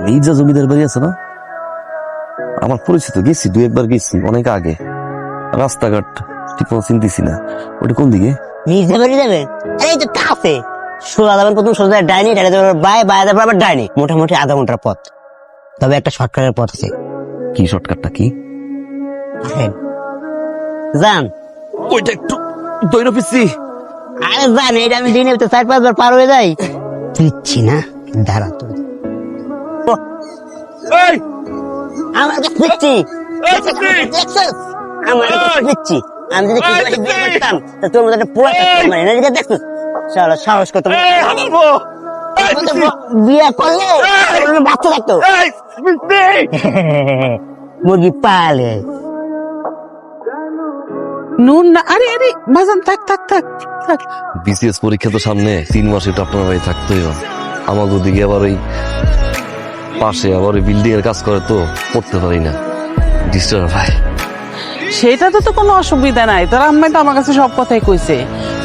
মির্জা জমিদার বাড়ি আছে না? আমার পরিচিত, গেছি 2-1 বার গেছি অনেক আগে। রাস্তাঘাট ঠিক মতো চিনতেছি না, ওটা কোন দিকে? মির্জা বাড়ি যাবেন? এই তো কাছে সোজা যাবেন, প্রথম সোজা ডাইনি, ডাইনি যাবেন বাই, বাই যাবেন আবার ডাইনি, মোটামুটি আধা ঘন্টার পথ। তবে একটা শর্টকাটের পথ আছে। কি শর্টকাটটা? কি যান? ওইটা একটু দৈর পিছি। আরে যান, এটা আমি দিনে 4-5 বার পার হয়ে যাই। দিচ্ছি না, দাঁড়া তো। আমার কাছে দিচ্ছি, আমার কাছে দিচ্ছি। আমি যদি কিছু বিয়ে করতাম তা তোর মধ্যে একটা পোড়া থাকতো, মানে না দেখছিস? চলো সাহস করতো, বিয়ে করলে বাচ্চা থাকতো। মুরগি পালে নুন না। আরে আরে বাজান, থাক থাক থাক থাক। বিসিএস পরীক্ষা তো সামনে, 3 মাস একটু আপনার বাড়ি থাকতেই হবে। আমার ওদিকে আবার ওই পাশে আবার ওই বিল্ডিং এর কাজ করে, তো পড়তে পারি না, ডিস্টার্ব হয়। সেটা তো কোনো অসুবিধা নাই, তোর আম্মাই তো আমার কাছে সব কথাই কইছে।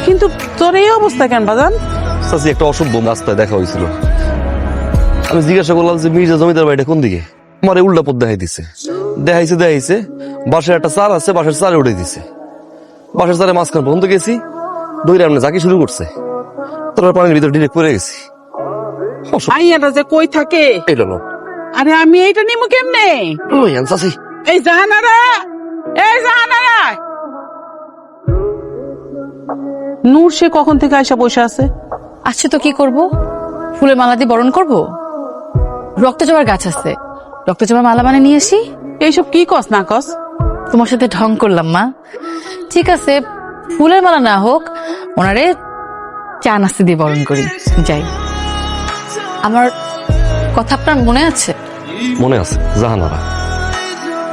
কিন্তু তোর এই অবস্থা কেন বাজান? চাচি, একটা অসভ্য রাস্তায় দেখা হয়েছিল। আমি জিজ্ঞাসা করলাম যে মির্জা জমিদার বাড়িটা কোন দিকে। আমার উল্টা পথ দেখাইছে। বাসায় একটা চাল আছে, বাসার চালে উঠে দিছে। বাসার চালে মাঝখান পর্যন্ত গেছি, দৌড়ে আমরা যাকে শুরু করছে, তোর পানির ভিতরে ডিরেক্ট পড়ে গেছি। আইয়াটা যে কই থাকে? এটা না। আরে আমি এইটা নিমু কেমনে? চাচি, এই জাহানারা, এই জাহানারা। নূর সে কখন থেকে আয়সা বসে আছে? আচ্ছা তো কি করব? ফুলের মালা দিয়ে বরণ করব? রক্ত জবার গাছ আছে, রক্ত জবার মালা বানিয়ে নিয়ে আসি। এইসব কি কস না কস? তোমার সাথে ঢং করলাম মা। ঠিক আছে, ফুলের মালা না হোক, ওনারে চা নাস্তা দিয়ে বরণ করি। যাই। আমার কথা আপনার মনে আছে? মনে আছে, জাহানারা।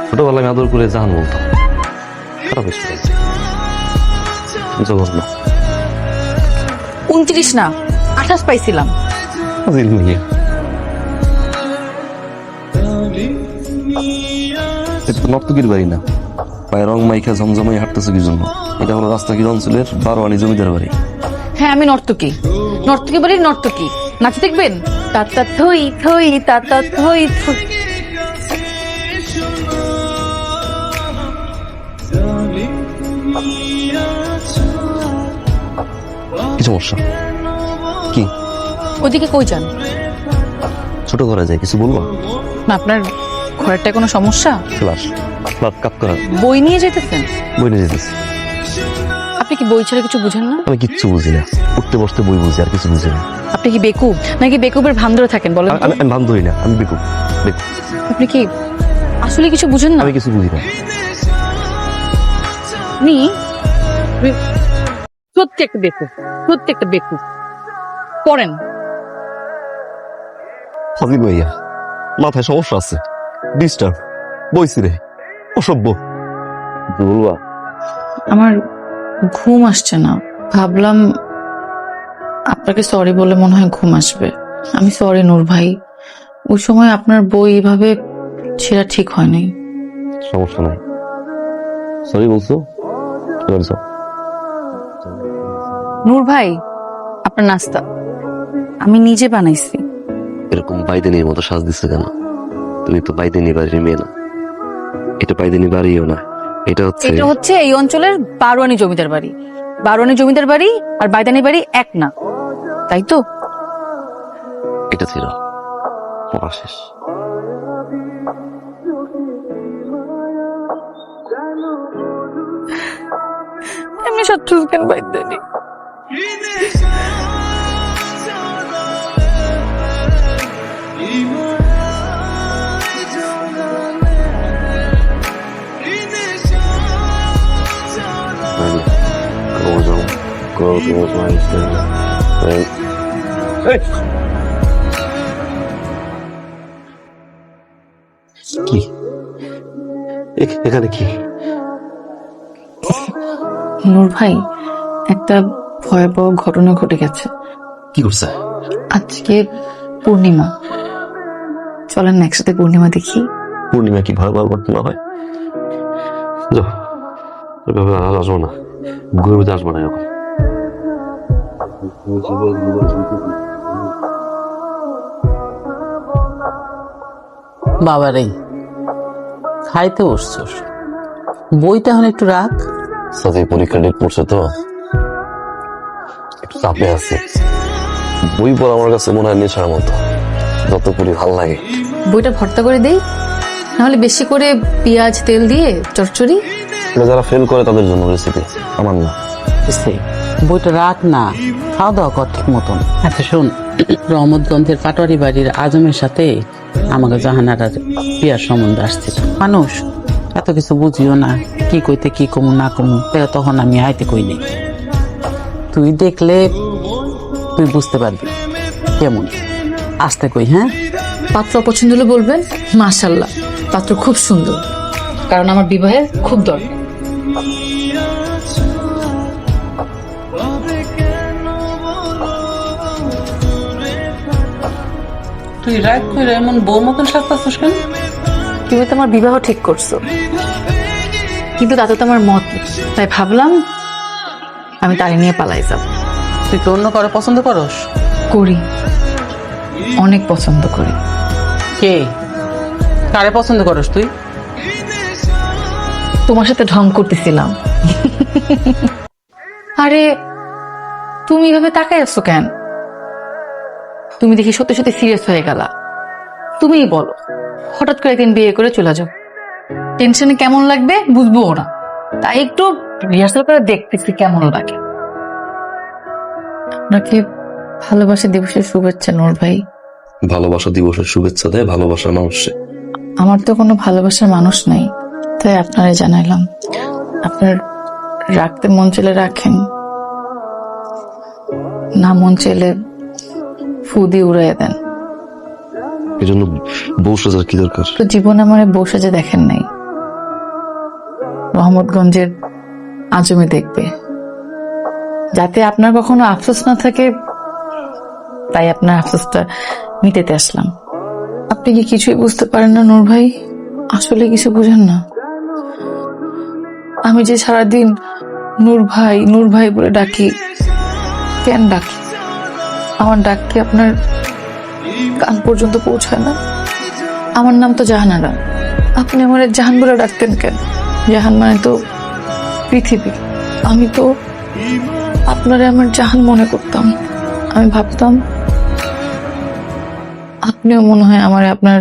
ছোটবেলায় আমি আদর করে জাহান বলতাম। খারাপ হয়েছিল জগৎ না। 29 না 28 পাইছিলাম। এটা তো নর্তকীর বাড়ি না, পায়ে রং মাইখা ঝমঝমাই হাঁটতেছে কি জন্য? এটা হলো রাস্তাগির অঞ্চলের বারোয়ানি জমিদার বাড়ি। হ্যাঁ, আমি নর্তকী, নর্তকী বাড়ির নর্তকী। নাচ দেখবেন? তাতা থই থই তাতা থই থই। কি সমস্যা? কি ওদিকে কই যান? ছোট করা যায়, কিছু বলবো? না, আপনার ঘরেরটা কোনো সমস্যা? ক্লাস কাপ করা। বই নিয়ে যেতেছেন? বই নিয়ে যেতেছি। আপনি কি বই ছাড়া কিছু বুঝেন না? আমি কিচ্ছু বুঝি না, উঠতে বসতে বই বুঝি, আর কিছু বুঝি না। আপনি কি বেকুব নাকি বেকুবের ভান ধরে থাকেন বলেন তো? আমি ভান ধরি না, আমি বেকুব। আপনি কি আসলে কিছু বুঝেন না? আমি কিছু বুঝি না। আপনি সত্যি একটা বেকুব, সত্যি একটা বেকুব। পড়েন। ফাজিল ভাইয়া, মাথায় সমস্যা আছে, ডিস্টার্ব, বইছি রে, অসভ্য। বলবা? আমার ঘুম আসছে না, ভাবলাম আপনাকে সরি বলে মনে হয় ঘুম আসবে। আমি সরি নূর ভাই, ওই সময় আপনার বই এভাবে ছেঁড়া ঠিক হয়নি। সমস্যা নাই, সরি বলছো, এবার যাও। নূর ভাই, আপনার নাস্তা আমি নিজে বানাইছি। এরকম বাইদেনির মতো সাজ দিচ্ছে কেন? তুমি তো বাইদেনি বাড়ির মেয়ে না। এটা বাইদেনি বাড়িও না, এটা হচ্ছে এই অঞ্চলের বারোয়ানি জমিদার বাড়ি। বারোয়ানি জমিদার বাড়ি আর বাইদানি বাড়ি এক না, তাই তো? এটা ছিল পড়া শেষ। এমনি শত্রু কেন বাইদানি? কি এখানে কি? নূর ভাই, একটা ভয়াবহ ঘটনা ঘটে গেছে। কি করছে? আজকে পূর্ণিমা, চলেন না একসাথে পূর্ণিমা দেখি। পূর্ণিমা কি ভয়াবহ ঘটনা হয়? যাও, আসবো না, ঘুরে আসবো না এখন। বাবারে খাইতে বসছস, বইটা এখন একটু রাখ। সাথে পরীক্ষা ডেট পড়ছে তো একটু চাপে আছে। বই পড়া আমার কাছে মনে হয় নেশার মতো, যত পড়ি ভাল লাগে। বইটা ভর্তা করে দেই, নাহলে বেশি করে পেঁয়াজ তেল দিয়ে চচ্চড়ি। এটা যারা ফেল করে তাদের জন্য রেসিপি, আমার না। বুঝছি, বইটা রাখ না, খাওয়া দাওয়া কর ঠিক মতন। আচ্ছা শোন, রহমতগঞ্জের পাটোয়ারি বাড়ির আজমের সাথে আমাকে জাহানার আর বিয়ার সম্বন্ধ আসছিল। মানুষ এত কিছু বুঝিও না, কি কইতে কি কমু না কমু, তখন আমি আইতে কই নেই। তুই দেখলে তুই বুঝতে পারবি কেমন। আসতে কই, হ্যাঁ? পাত্র পছন্দ হলে বলবেন মাশাল্লাহ, পাত্র খুব সুন্দর, কারণ আমার বিবাহের খুব দরকার। তুই রাগ করে এমন বউ মতন সাজতাছিস কেন? তুমি তো আমার বিবাহ ঠিক করছো, কিন্তু তাতে তো আমার মত নেই। তাই ভাবলাম আমি তারে নিয়ে পালাই যাব। তুই কি অন্য কারো পছন্দ করস? করি, অনেক পছন্দ করি। কে কারে পছন্দ করস তুই? তোমার সাথে ঢং করতেছিলাম। আরে তুমি এভাবে তাকাই আছো কেন? তুমি দেখি সত্যি সত্যি সিরিয়াস হয়ে গেলা। তুমিই বলো, হঠাৎ করে একদিন বিয়ে করে চলে যাও, টেনশনে কেমন লাগবে বুঝবো না, তাই একটু রিহার্সাল করে দেখতেছি কেমন লাগে। আপনাকে ভালোবাসা দিবসের শুভেচ্ছা নূর ভাই। ভালোবাসা দিবসের শুভেচ্ছা দেয় ভালোবাসার মানুষে। আমার তো কোনো ভালোবাসার মানুষ নাই, তাই আপনারে জানাইলাম। আপনার রাখতে মন চাইলে রাখেন, না মন চাইলে ফু দিয়ে উড়াইয়া দেন। এই জন্য বউ সাজার কি দরকার? তো জীবনে আমার বউ সাজে দেখেন নাই, রহমতগঞ্জের আজমে দেখবে, যাতে আপনার কখনো আফসোস না থাকে, তাই আপনার আফসোসটা মিটাতে আসলাম। আপনি কি কিছুই বুঝতে পারেন না নূর ভাই? আসলে কিছু বুঝেন না? আমি যে সারাদিন নূর ভাই বলে ডাকি, কেন ডাকি? আমার ডাক কি আপনার কান পর্যন্ত পৌঁছায় না? আমার নাম তো জাহানারা, আপনি আমার জাহান বলে ডাকতেন কেন? জাহান মানে তো পৃথিবী। আমি তো আপনারে আমার জাহান মনে করতাম। আমি ভাবতাম আপনিও মনে হয় আমার আপনার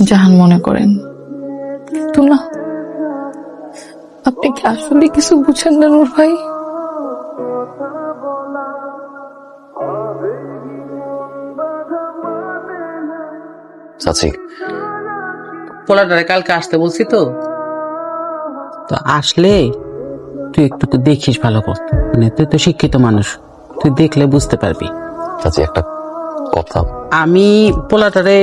জাহান মনে করেন, কিন্তু না, আপনি কি আসলে কিছু বুঝেন না নূর ভাই? চাচি, পোলাটারে কালকে আসতে বলছি তো, তো আসলে তুই একটু তো দেখিস ভালো করে, মানে তুই তো শিক্ষিত মানুষ, তুই দেখলে বুঝতে পারবি। চাচি একটা কথা। আমি পোলাটারে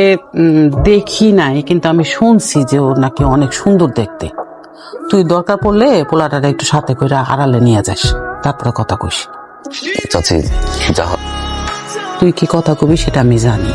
দেখি নাই, কিন্তু আমি শুনছি যে ও নাকি অনেক সুন্দর দেখতে। তুই দরকার পড়লে পোলাটারে একটু সাথে করে আড়ালে নিয়ে যাস, তারপরে কথা কইস। চাচি যাহা তুই কি কথা কবি সেটা আমি জানি।